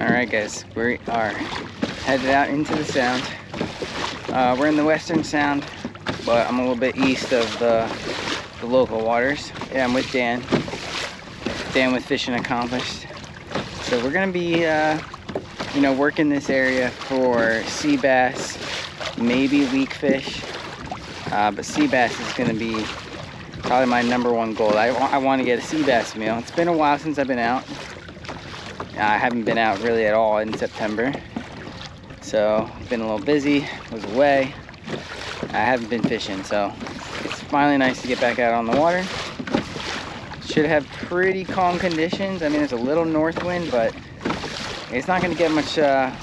Alright guys, we are headed out into the sound. We're in the western sound, but I'm a little bit east of the local waters. Yeah, I'm with Dan. Dan with Fishing Accomplished. So we're gonna be working this area for sea bass, maybe weak fish, but sea bass is gonna be probably my #1 goal. I want to get a sea bass meal. It's been a while since I've been out. I haven't been out really at all in September, so been a little busy, was away. I haven't been fishing, so it's finally nice to get back out on the water. Should have pretty calm conditions. I mean, there's a little north wind, but it's not going to get much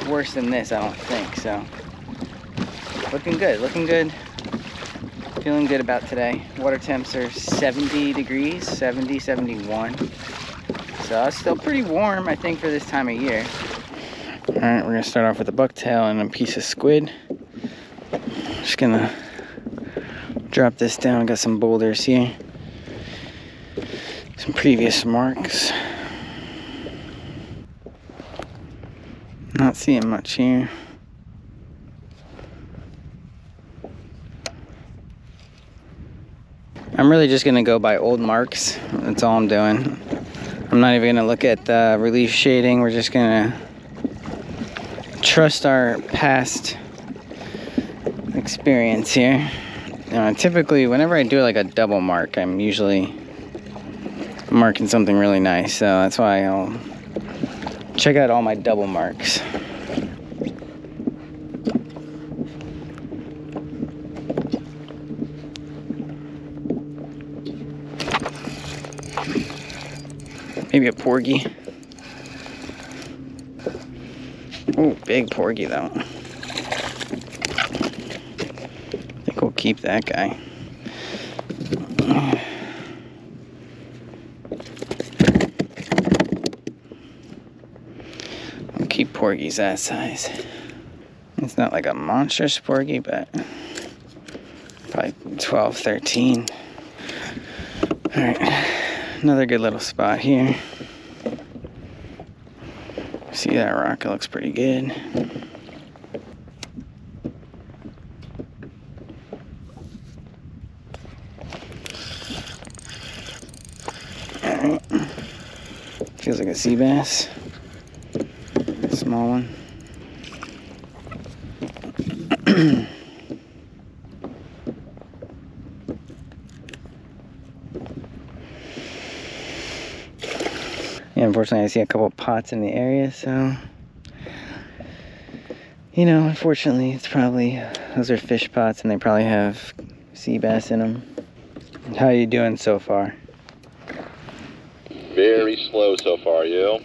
worse than this, I don't think. So looking good. Feeling good about today. Water temps are 70 degrees, 70, 71. So it's still pretty warm, I think, for this time of year. All right, we're gonna start off with a bucktail and a piece of squid. Just gonna drop this down. Got some boulders here. Some previous marks. Not seeing much here. I'm really just gonna go by old marks. That's all I'm doing. I'm not even gonna look at the relief shading. We're just gonna trust our past experience here. Typically, whenever I do like a double mark, I'm usually marking something really nice. So that's why I'll check out all my double marks. Maybe a porgy. Oh, big porgy though. I think we'll keep that guy. We'll keep porgies that size. It's not like a monstrous porgy, but probably 12, 13. All right. Another good little spot here. See that rock? It looks pretty good. Alright. Feels like a sea bass. Small one. Yeah, unfortunately, I see a couple pots in the area, so unfortunately, it's probably those are fish pots, and they probably have sea bass in them. How are you doing so far? Very slow so far, you?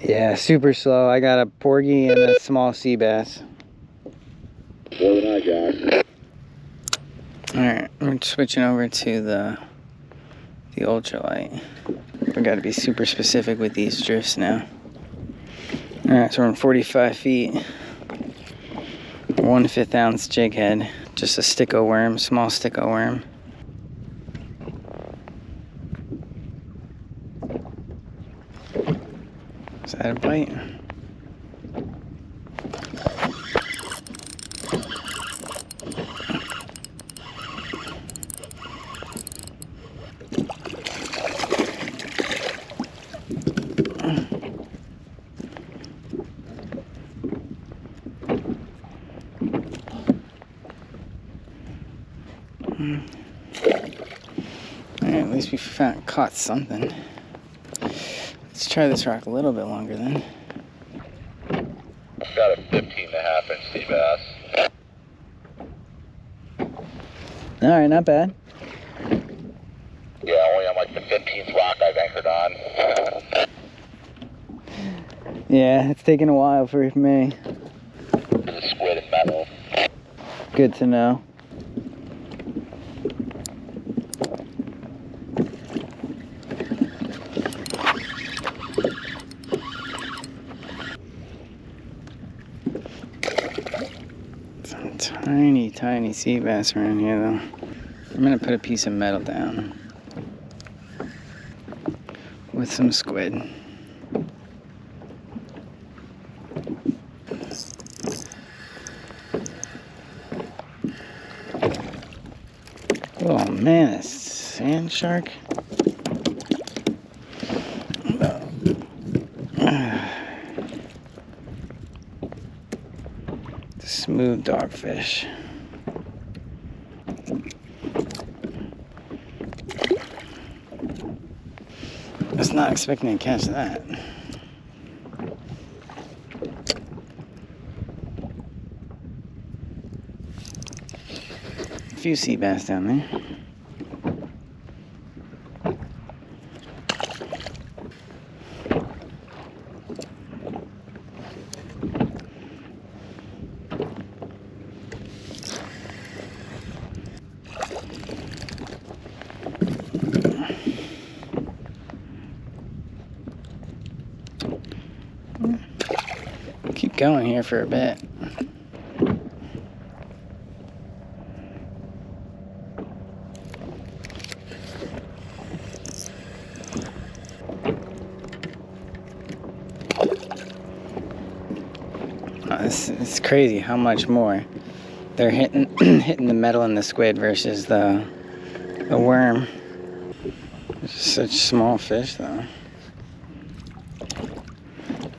Yeah, super slow. I got a porgy and a small sea bass. More than I got. All right, we're switching over to the ultralight. We got to be super specific with these drifts now. All right, so we're on 45 feet. 1/5 ounce jig head. Just a sticko worm, small sticko worm. Is that a bite? Alright, at least we caught something. Let's try this rock a little bit longer then. I've got a 15.5-inch sea bass. Alright, not bad. Yeah, only on like the 15th rock I've anchored on. Yeah, it's taking a while for me. The squid and metal. Good to know. Some tiny sea bass around here though. I'm gonna put a piece of metal down. with some squid. Oh man, a sand shark. Smooth dogfish. I was not expecting to catch that. A few sea bass down there. Keep going here for a bit. It's crazy how much more they're hitting hitting the metal in the squid versus the worm. It's such small fish though.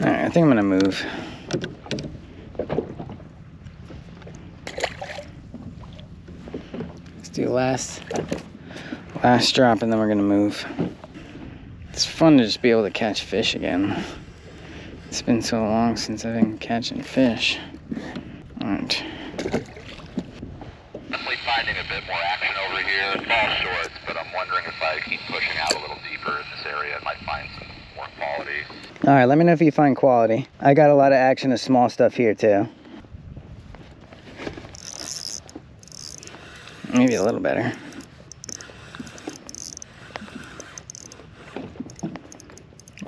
Alright, I think I'm gonna move. Let's do last drop and then we're gonna move. It's fun to just be able to catch fish again. It's been so long since I've been catching fish. Alright. Definitely finding a bit more action over here. Small shorts, but I'm wondering if I keep pushing out a little deeper in this area, I might find some more quality. Alright, let me know if you find quality. I got a lot of action of small stuff here too. Maybe a little better.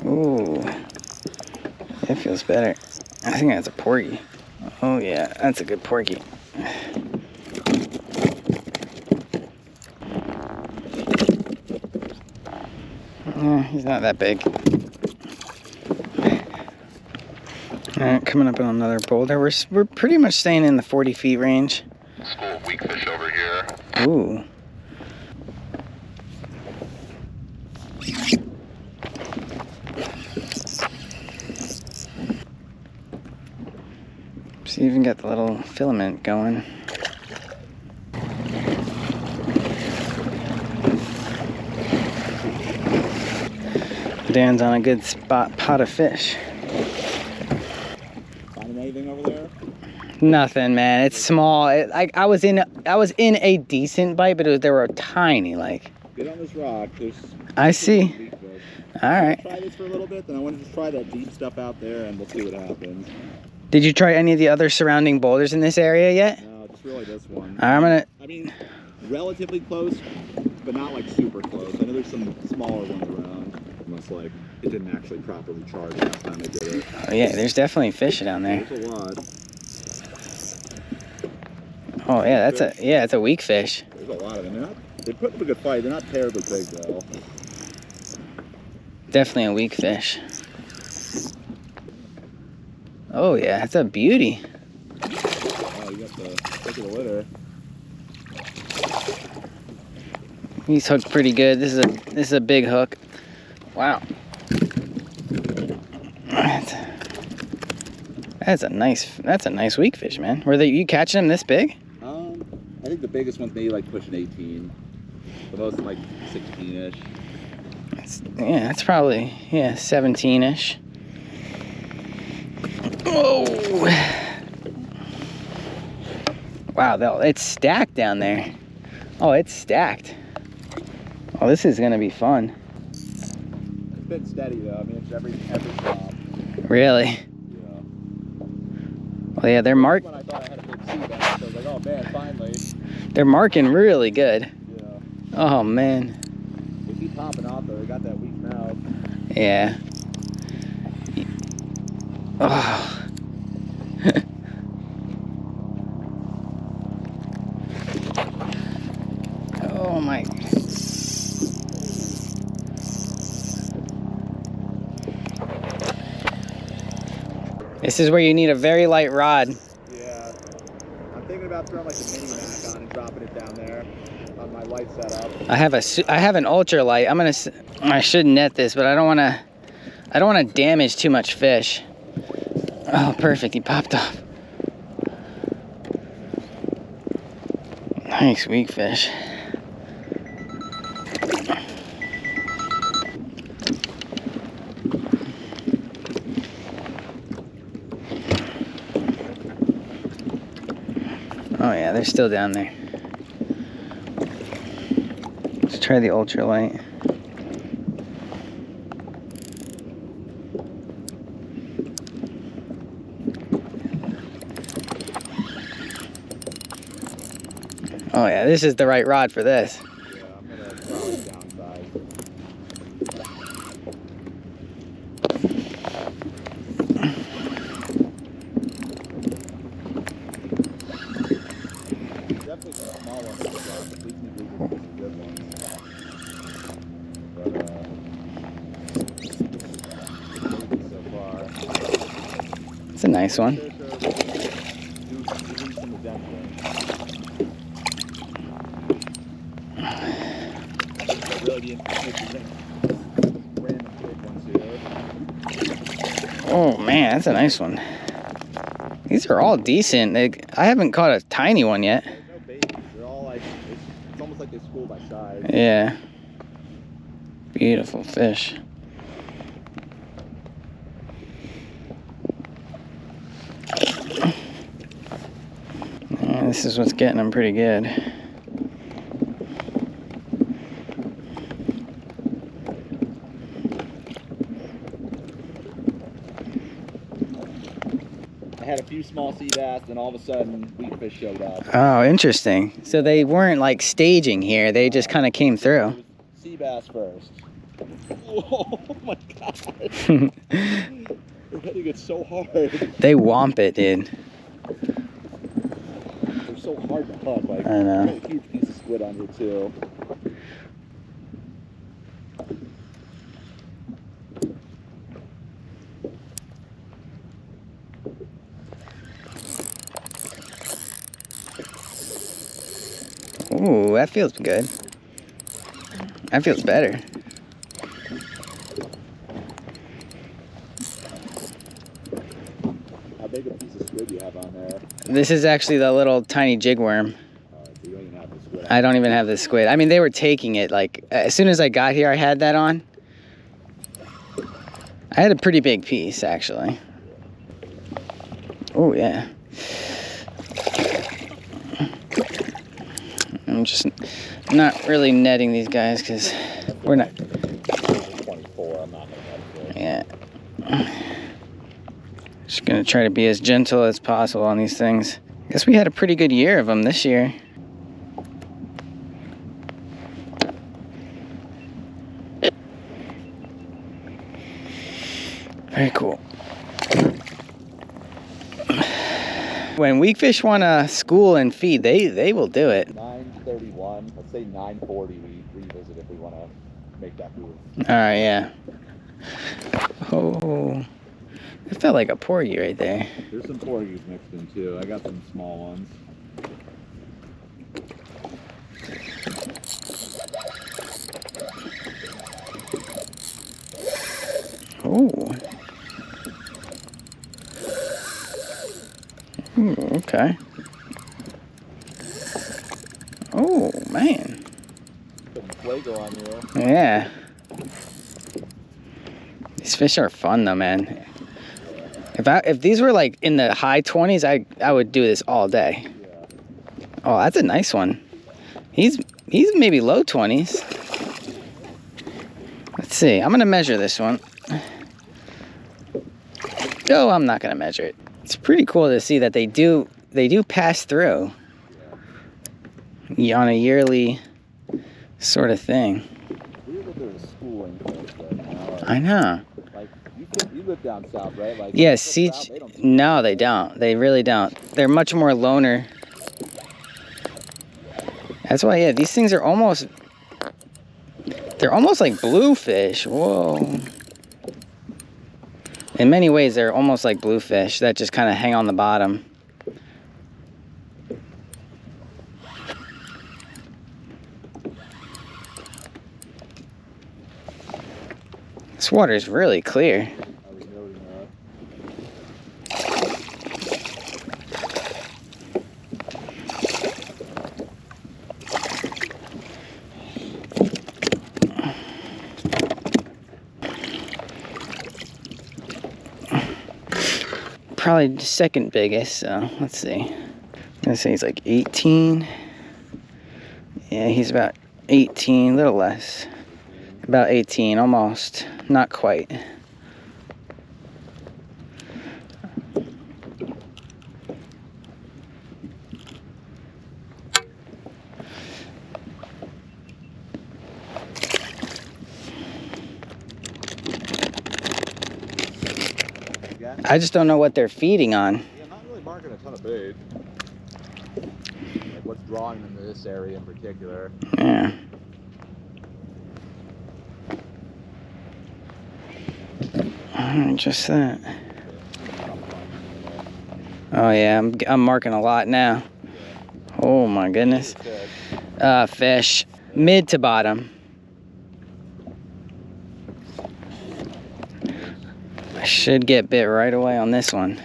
Ooh, it feels better. I think that's a porgy. Oh yeah, that's a good porgy. He's not that big. Alright, coming up on another boulder. We're pretty much staying in the 40 feet range. School of weak fish over here. Ooh. So you even got the little filament going. Dan's on a good pot of fish. Finding anything over there? Nothing, man. It's small. I was in a decent bite, but they were tiny. Like. Get on this rock. I see. All right. Try this for a little bit, then I want to just try that deep stuff out there, and we'll see what happens. Did you try any of the other surrounding boulders in this area yet? No, just really this one. I'm gonna. I mean, relatively close, but not like super close. I know there's some smaller ones around. Almost like it didn't actually properly charge last time I did it. Oh yeah, there's definitely fish down there. There's a lot. Oh yeah, it's a weak fish. There's a lot of them. They put up a good fight. They're not terribly big though. Definitely a weak fish. Oh yeah, it's a beauty. Oh, you got the look at the litter. He's hooked pretty good. This is a big hook. Wow. That's a nice weak fish, man. You catching them this big? I think the biggest one's maybe like pushing 18. The most like 16-ish. Yeah, that's probably 17-ish. Oh. Wow, it's stacked down there. Oh, it's stacked. Oh, this is gonna be fun. It's been steady though. I mean, it's every drop. Really? Yeah. Well, yeah, they're marked. When I thought I had a big sea bass, so I was like, oh man, finally. They're marking really good. Yeah. Oh man. They keep popping off though. They got that weak mouth. Yeah. Oh. Oh my. This is where you need a very light rod. Yeah. I'm thinking about throwing like a mini Mac on and dropping it down there on my light setup. I have an ultralight. I should net this, but I don't want to damage too much fish. Oh, perfect. He popped off. Nice weak fish. Oh yeah, they're still down there. Let's try the ultralight. Oh yeah, this is the right rod for this. Yeah, I'm gonna probably downsize. Definitely some small ones to drop. At least these are some good ones. But so far. It's a nice one. Oh man, that's a nice one. These are all decent. I haven't caught a tiny one yet. There's no babies. They're all like, it's almost like they school by size. Yeah. Beautiful fish. Yeah, this is what's getting them pretty good. I had a few small sea bass, then all of a sudden, weak fish showed up. Oh, interesting. So they weren't like staging here. They just kind of came through. Sea bass first. Oh my god. They're hitting it so hard. They womp it, dude. They're so hard to hunt. Like, I know. Got a huge piece of squid on here too. Ooh, that feels good. That feels better. How big a piece of squid do you have on there? This is actually the little tiny jig worm. So you don't even have the squid. I don't even have the squid. I mean, they were taking it. Like, as soon as I got here, I had that on. I had a pretty big piece, actually. Oh, yeah. I'm just not really netting these guys because we're not. 24, I'm not gonna net it. Yeah. Just gonna try to be as gentle as possible on these things. I guess we had a pretty good year of them this year. Very cool. When weak fish want to school and feed, they will do it. 9:31. Let's say 9:40. We revisit if we want to make that move. All right, yeah. Oh, it felt like a porgy right there. There's some porgies mixed in too. I got some small ones. Oh. Ooh, okay. Oh man. Putting Fuego on you. Yeah. These fish are fun though, man. If these were like in the high 20s, I would do this all day. Yeah. Oh, that's a nice one. He's maybe low 20s. Let's see. I'm gonna measure this one. Oh, I'm not gonna measure it. It's pretty cool to see that they do pass through on a yearly sort of thing. Weird that there's a schooling place right now. I know. Like you live down south, right? Like Yeah, no, they don't. They really don't. They're much more loner. That's why, yeah, these things are almost like bluefish. Whoa. In many ways, they're almost like bluefish that just kind of hang on the bottom. This water is really clear. I was noting that. Probably the second biggest, so let's see. I'm gonna say he's like 18. Yeah, he's about 18, a little less. About 18, almost. Not quite. I just don't know what they're feeding on. Yeah, I'm not really marking a ton of bait. Like what's drawing them to this area in particular. Yeah. Just that. Oh yeah, I'm marking a lot now. Oh my goodness. Fish, mid to bottom. I should get bit right away on this one.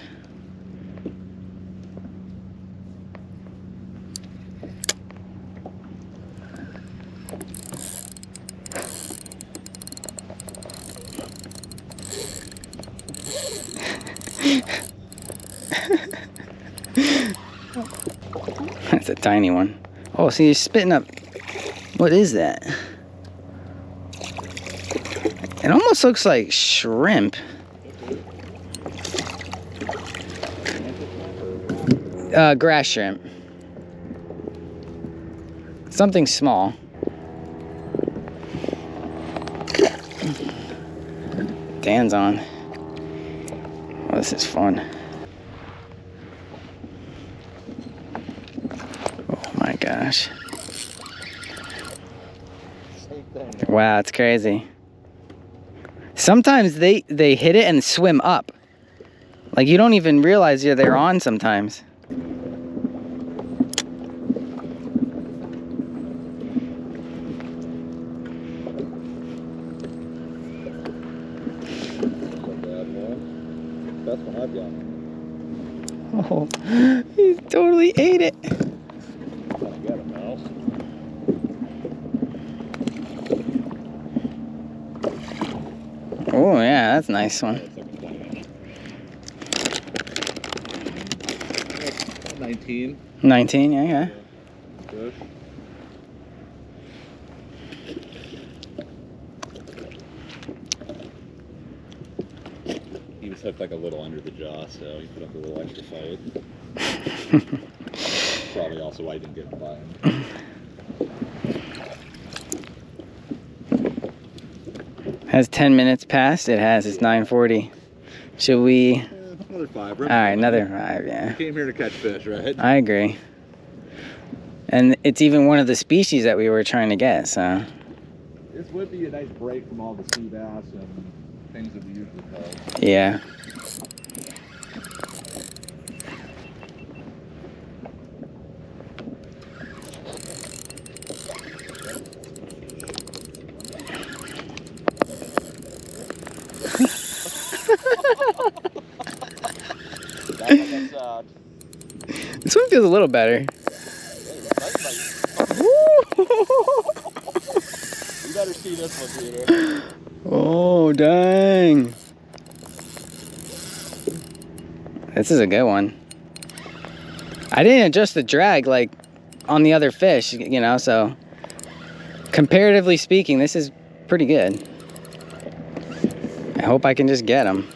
That's a tiny one. Oh, see, he's spitting up. What is that? It almost looks like shrimp. Grass shrimp. Something small. Dan's on. Oh, this is fun. Oh my gosh. Wow, it's crazy. Sometimes they hit it and swim up. Like you don't even realize they're on sometimes. Best one I've got. Oh, he totally ate it. Oh yeah, that's a nice one. 19. 19, yeah. Good. He was hooked like a little under the jaw, so he put up a little extra fight. Probably also why he didn't get him button. Has 10 minutes passed? It has. It's 9:40. Should we? Another 5. All right, another 5. Yeah. Came here to catch fish, right? I agree. And it's even one of the species that we were trying to get. So. This would be a nice break from all the sea bass and things that we usually catch. Yeah. This one feels a little better. You better see this one, Peter. Oh, dang. This is a good one. I didn't adjust the drag like on the other fish, you know, so comparatively speaking, this is pretty good. I hope I can just get them.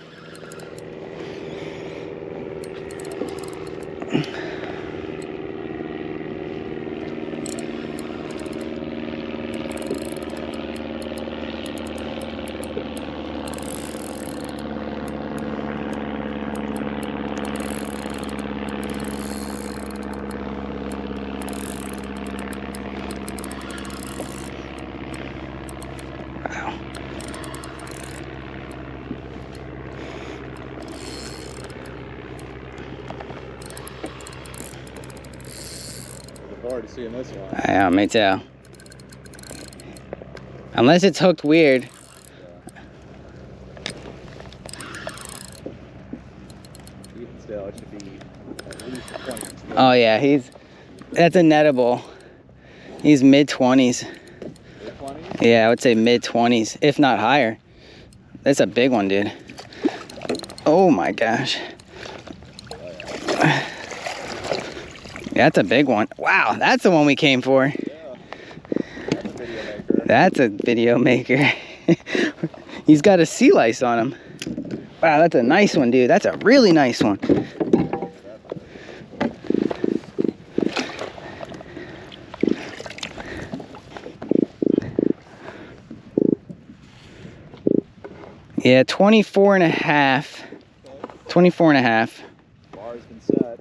forward to seeing this one. I know, me too. Unless it's hooked weird. Even still, it should be at least 20. Oh yeah, that's a nettable. He's mid-20s. Mid-20s? Yeah, I would say mid-20s, if not higher. That's a big one, dude. Oh my gosh. That's a big one. Wow, that's the one we came for. Yeah. That's a video maker. That's a video maker. He's got a sea lice on him. Wow, that's a nice one, dude. That's a really nice one. Yeah, 24 and a half. 24 and a half. Bar's been set.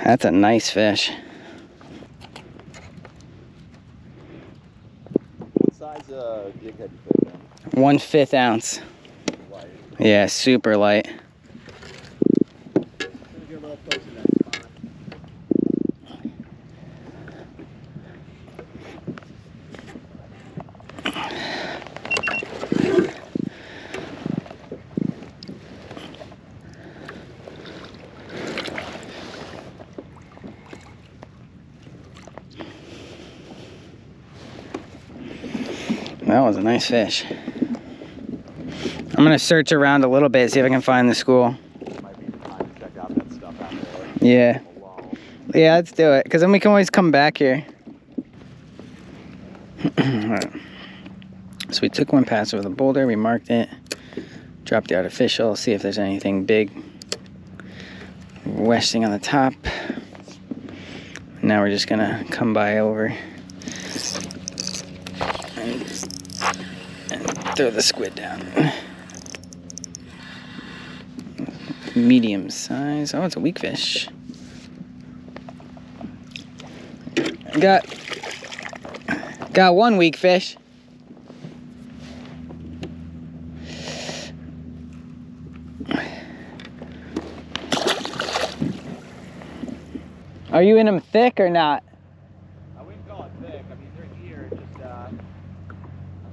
That's a nice fish. What size jig head you put down? 1/5 ounce. Light. Yeah, super light. Gonna get a little closer to that spot. That was a nice fish. I'm gonna search around a little bit, see if I can find the school. Might be the time to check out that stuff out there. Yeah. Wow. Yeah, let's do it. Because then we can always come back here. Alright. So we took one pass over the boulder, we marked it, dropped the artificial, see if there's anything big resting on the top. Now we're just gonna come by over and throw the squid down. Medium size. Oh, it's a weak fish. Got one weak fish. Are you in them thick or not? I wouldn't call it thick. I mean, they're here. Just, I'm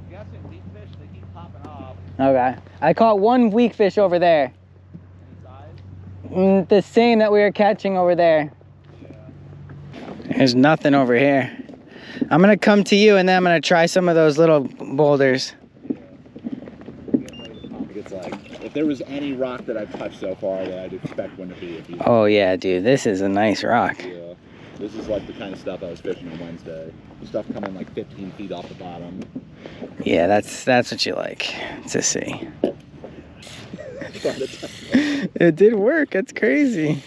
guessing deep fish, they keep popping off. Okay. I caught one weak fish over there. Any size? The same that we were catching over there. Yeah. There's nothing over here. I'm gonna come to you and then I'm gonna try some of those little boulders. Yeah. It's like, if there was any rock that I've touched so far that I'd expect one to be, it'd be Oh yeah, dude, this is a nice rock. yeah. This is like the kind of stuff I was fishing on Wednesday. Stuff coming like 15 feet off the bottom. Yeah, that's what you like to see. It did work. That's crazy.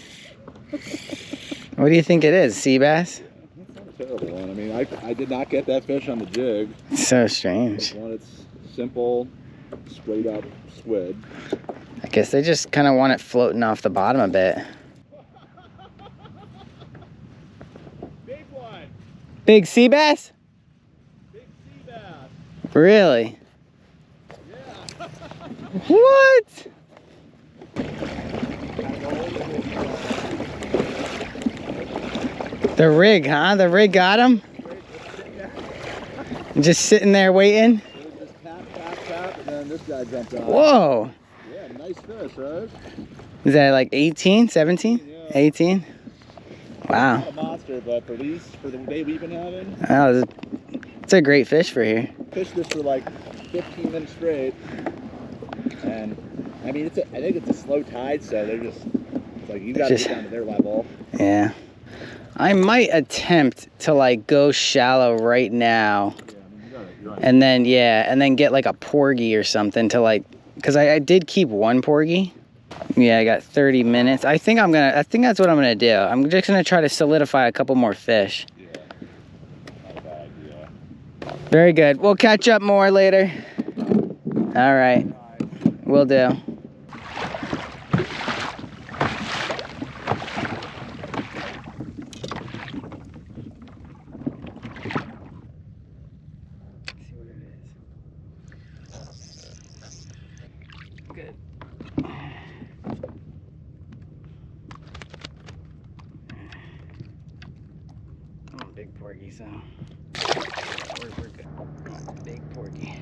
What do you think it is? Sea bass? That's not a terrible one. I mean, I did not get that fish on the jig. So strange. One, it's simple, straight up squid. I guess they just kind of want it floating off the bottom a bit. Big one. Big sea bass? Big sea bass. Really? Yeah. What? The rig, huh? The rig got him? Just sitting there waiting? It was just tap, tap, tap, and then this guy jumped on. Whoa. Yeah, nice fish, right? Is that like 18, 17, Yeah. 18? Wow. Not a monster, but for the day we've been having, Oh, it's a great fish for here. fished this for like 15 minutes straight. And I mean, I think it's a slow tide, so they're just, it's like you gotta Just- get down to their level. Yeah. I might attempt to like go shallow right now Yeah, I mean, you're on and then, yeah, and then get like a porgy or something to like, cause I did keep one porgy. Yeah, I got 30 minutes. I think that's what I'm gonna do. I'm just gonna try to solidify a couple more fish. Yeah, not a bad idea. Very good. We'll catch up more later. All right. Will do. Good. porgy, so we're good. Big porgy.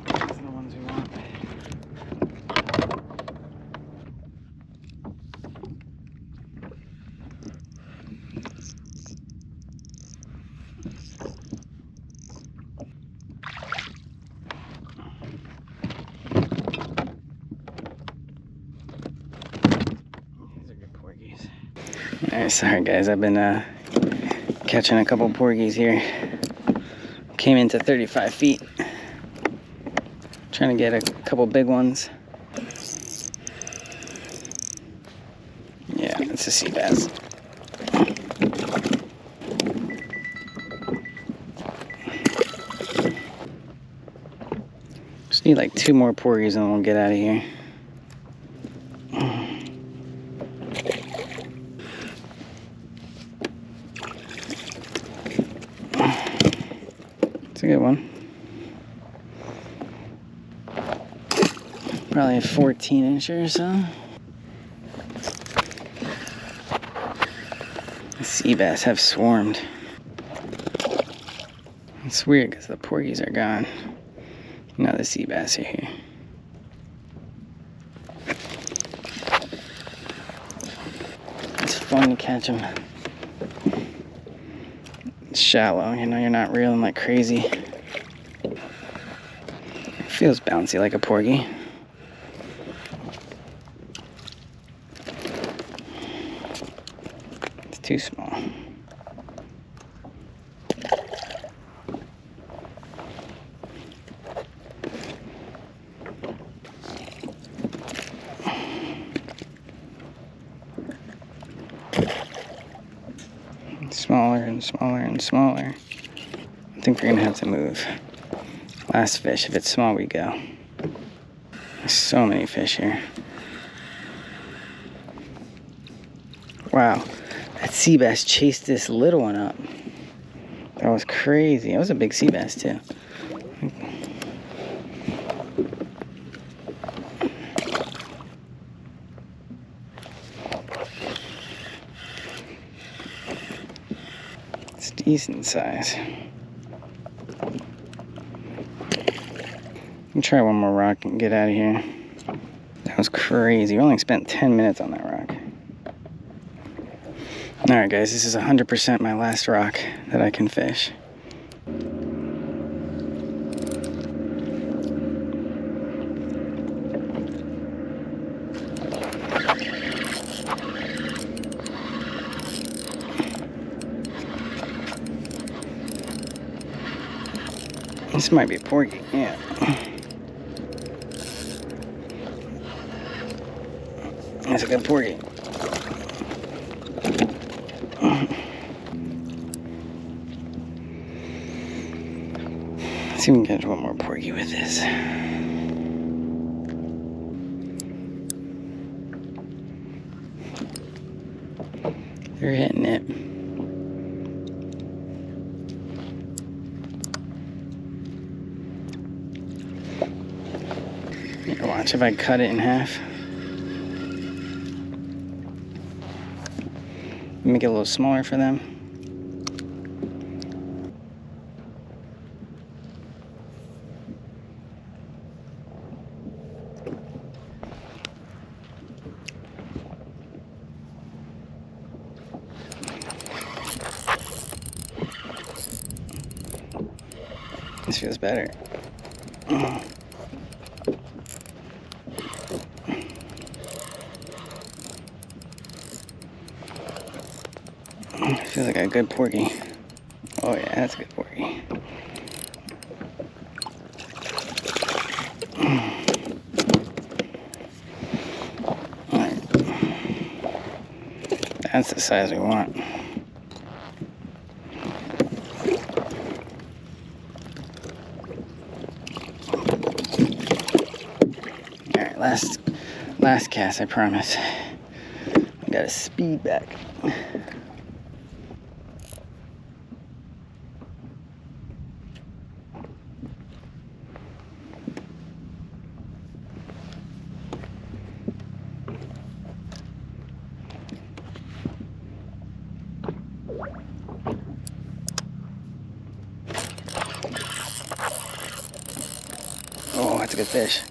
Those are the ones we want. Alright, sorry guys, I've been catching a couple porgies here. Came into 35 feet. Trying to get a couple big ones. Yeah, it's a sea bass. Just need like 2 more porgies and we'll get out of here. It's a good one. Probably a 14-incher or so. The sea bass have swarmed. It's weird because the porgies are gone. Now the sea bass are here. It's fun to catch them. It's shallow, you know, you're not reeling like crazy. It feels bouncy like a porgy. It's too small. Smaller and smaller and smaller. I think we're gonna have to move. Last fish, if it's small, we go. There's so many fish here. Wow, that sea bass chased this little one up. That was crazy. It was a big sea bass too. It's decent size. I'll try one more rock and get out of here. That was crazy. We only spent 10 minutes on that rock. Alright guys, this is 100% my last rock that I can fish. This might be a porgy, yeah. That's a good porgy. Let's see if we can catch one more porgy with this. They're hitting it. Here, watch if I cut it in half. Make it a little smaller for them. This feels better. Feels like a good porgy. Oh yeah, that's a good porgy. Alright. That's the size we want. Alright, last cast, I promise. I gotta speed back. that's a good fish.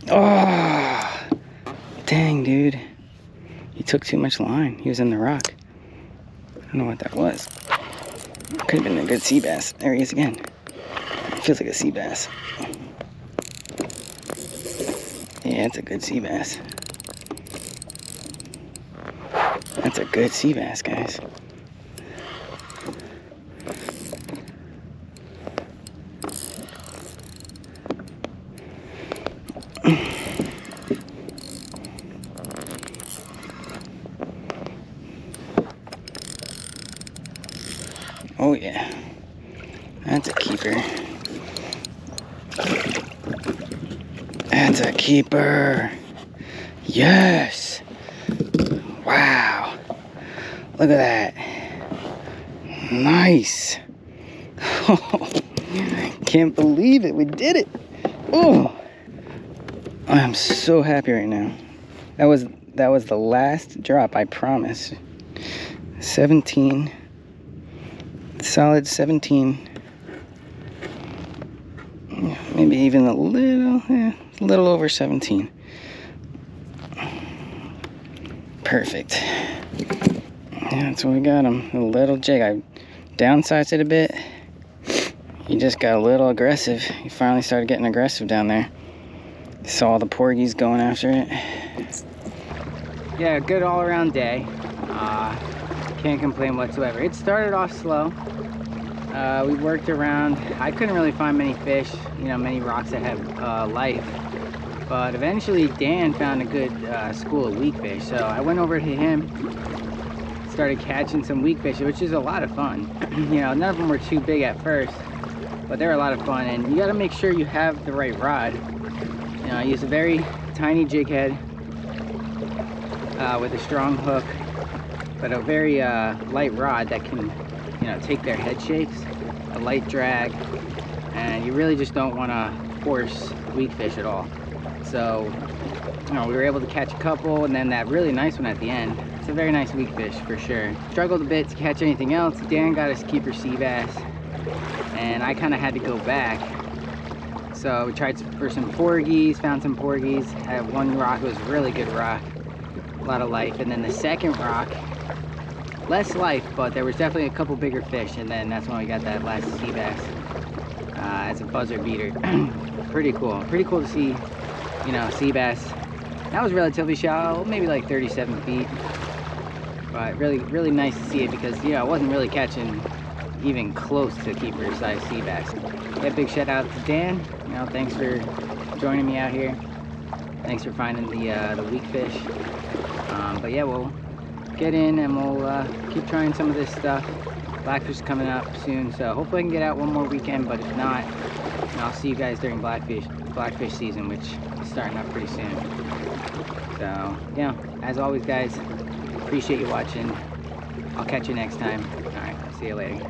Oh, dang, dude. He took too much line. He was in the rock. I don't know what that was. Could have been a good sea bass. There he is again. Feels like a sea bass. Yeah, it's a good sea bass. That's a good sea bass, guys. Oh yeah, that's a keeper. That's a keeper. Yes. Wow. Look at that. Nice. Can't believe it. We did it. Oh, I'm so happy right now. That was the last drop, I promise. 17. Solid 17. Maybe even a little over 17. Perfect. Yeah, that's what we got him. A little jig. I downsized it a bit. He just got a little aggressive. He finally started getting aggressive down there. Saw the porgies going after it. Yeah, good all-around day. Can't complain whatsoever. It started off slow. We worked around. I couldn't really find many fish, you know, many rocks that have life. But eventually Dan found a good school of weak fish. So I went over to him, started catching some weak fish, which is a lot of fun. You know, none of them were too big at first, but they're a lot of fun. And you got to make sure you have the right rod. You know, I use a very tiny jig head with a strong hook, but a very light rod that can, you know, take their head shakes, a light drag, and you really just don't want to force weak fish at all. So, you know, we were able to catch a couple, and then that really nice one at the end. It's a very nice weak fish for sure. Struggled a bit to catch anything else. Dan got his keeper sea bass, and I kind of had to go back. So we tried for some porgies, found some porgies. I had one rock, it was a really good rock, a lot of life. And then the second rock, less life, but there was definitely a couple bigger fish, and then that's when we got that last sea bass as a buzzer beater. Pretty cool to see, you know, sea bass. That was relatively shallow, maybe like 37 feet, but really nice to see it, because, you know, I wasn't really catching even close to keeper size sea bass. Yeah, big shout out to Dan. You know, thanks for joining me out here. Thanks for finding the weak fish. But yeah, we'll get in and we'll keep trying some of this stuff. Blackfish coming up soon, so hopefully I can get out one more weekend, but if not, you know, I'll see you guys during blackfish season, which is starting up pretty soon. So yeah, as always guys, appreciate you watching. I'll catch you next time. All right, see you later.